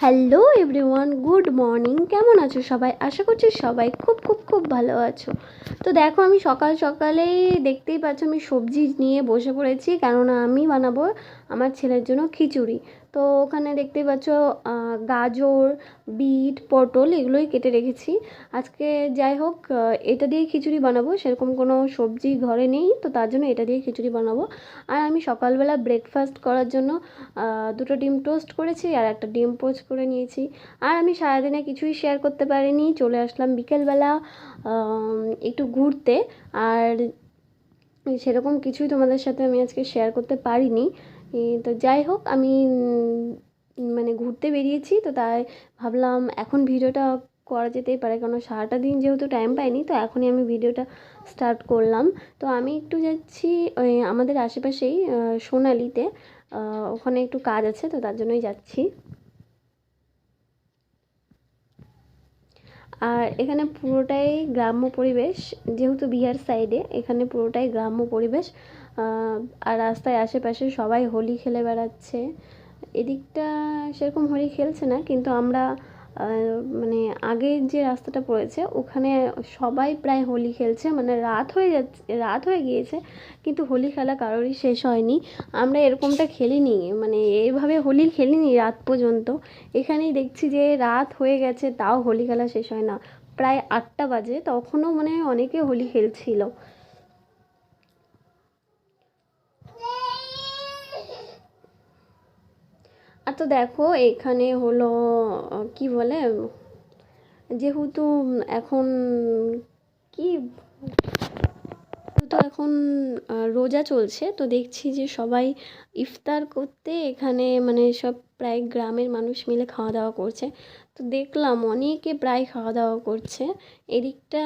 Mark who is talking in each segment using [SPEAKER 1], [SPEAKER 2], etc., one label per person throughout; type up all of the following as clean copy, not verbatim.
[SPEAKER 1] Hello everyone, good morning. কেমন আছো সবাই? আশা করছি সবাই খুব খুব খুব ভালো আছো। তো দেখো, আমি সকাল সকালেই দেখতেই পাচ্ছ আমি সবজি নিয়ে বসে পড়েছি, কেননা আমি বানাবো আমার ছেলের জন্য খিচুড়ি। তো ওখানে দেখতেই পাচ্ছ গাজর, বিট, পটল এগুলোই কেটে রেখেছি। আজকে যাই হোক, এটা দিয়ে খিচুড়ি বানাবো। সেরকম কোনো সবজি ঘরে নেই, তো তার জন্য এটা দিয়ে খিচুড়ি বানাবো। আর আমি সকালবেলা ব্রেকফাস্ট করার জন্য দুটো ডিম টোস্ট করেছি আর একটা ডিম পোচ করে নিয়েছি। আর আমি সারাদিনে কিছুই শেয়ার করতে পারিনি, চলে আসলাম বিকেলবেলা একটু ঘুরতে। আর সেরকম কিছুই তোমাদের সাথে আমি আজকে শেয়ার করতে পারিনি। তো যাই হোক, আমি মানে ঘুরতে বেরিয়েছি, তো তাই ভাবলাম এখন ভিডিওটা করা যেতেই পারে, কারণ সারাটা দিন যেহেতু টাইম পাইনি, তো এখনই আমি ভিডিওটা স্টার্ট করলাম। তো আমি একটু যাচ্ছি ওই আমাদের আশেপাশেই সোনালিতে, ওখানে একটু কাজ আছে, তো তার জন্যই যাচ্ছি। আর এখানে পুরোটাই গ্রাম্য পরিবেশ, যেহেতু বিহার সাইডে, এখানে পুরোটাই গ্রাম্য পরিবেশ। আর রাস্তায় আশেপাশে সবাই হোলি খেলে বেড়াচ্ছে। এদিকটা সেরকম হোলি খেলছে না, কিন্তু আমরা মানে আগের যে রাস্তাটা পড়েছে ওখানে সবাই প্রায় হোলি খেলছে, মানে রাত হয়ে যাচ্ছে, রাত হয়ে গিয়েছে, কিন্তু হোলি খেলা কারোরই শেষ হয়নি। আমরা এরকমটা খেলিনি, মানে এইভাবে হোলি খেলিনি রাত পর্যন্ত। এখানেই দেখছি যে রাত হয়ে গেছে, তাও হোলি খেলা শেষ হয় না। প্রায় 8টা বাজে, তখনও মানে অনেকে হোলি খেলছিল। আর তো দেখো এখানে হলো কি বলে, যেহেতু এখন কি তো এখন রোজা চলছে, তো দেখছি যে সবাই ইফতার করতে এখানে মানে সব প্রায় গ্রামের মানুষ মিলে খাওয়া দাওয়া করছে। তো দেখলাম অনেকে প্রায় খাওয়া দাওয়া করছে এদিকটা।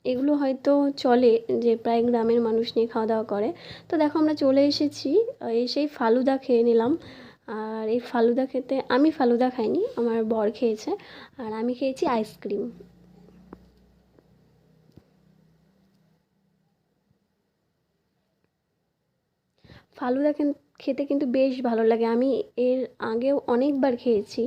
[SPEAKER 1] এগুলো হয়তো চলে যে প্রায় গ্রামের মানুষ নিয়ে খাওয়া দাওয়া করে। তো দেখো আমরা চলে এসেছি, এসেই ফালুদা খেয়ে নিলাম। আর এই ফালুদা খেতে, আমি ফালুদা খাইনি, আমার বর খেয়েছে। আর আমি খেয়েছি আইসক্রিম। ফালুদা খেতে কিন্তু বেশ ভালো লাগে। আমি এর আগেও অনেকবার খেয়েছি,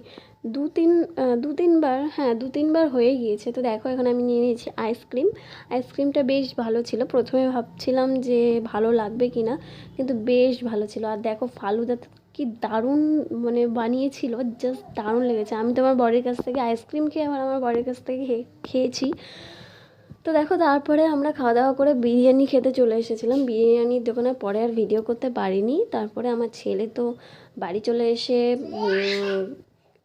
[SPEAKER 1] দু তিনবার, হ্যাঁ 2-3 বার হয়ে গিয়েছে। তো দেখো এখন আমি নিয়ে নিয়েছি আইসক্রিম। আইসক্রিমটা বেশ ভালো ছিল, প্রথমে ভাবছিলাম যে ভালো লাগবে কি না, কিন্তু বেশ ভালো ছিল। আর দেখো ফালুদা কি দারুণ মানে বানিয়েছিল, জাস্ট দারুণ লেগেছে। আমি তো আমার বরের কাছ থেকে আইসক্রিম খেয়ে আবার আমার বরের কাছ থেকে খেয়েছি। তো দেখো তারপরে আমরা খাওয়া দাওয়া করে বিরিয়ানি খেতে চলে এসেছিলাম। বিরিয়ানির দোকানে পরে আর ভিডিও করতে পারিনি। তারপরে আমার ছেলে তো বাড়ি চলে এসে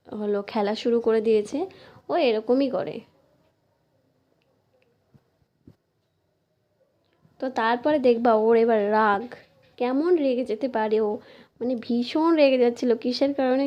[SPEAKER 1] হলো খেলা শুরু করে দিয়েছে। ও এরকমই করে। তো তারপরে দেখবা ওর এবার রাগ, কেমন রেগে যেতে পারে ও, মানে ভীষণ রেগে যাচ্ছিল কিসের কারণে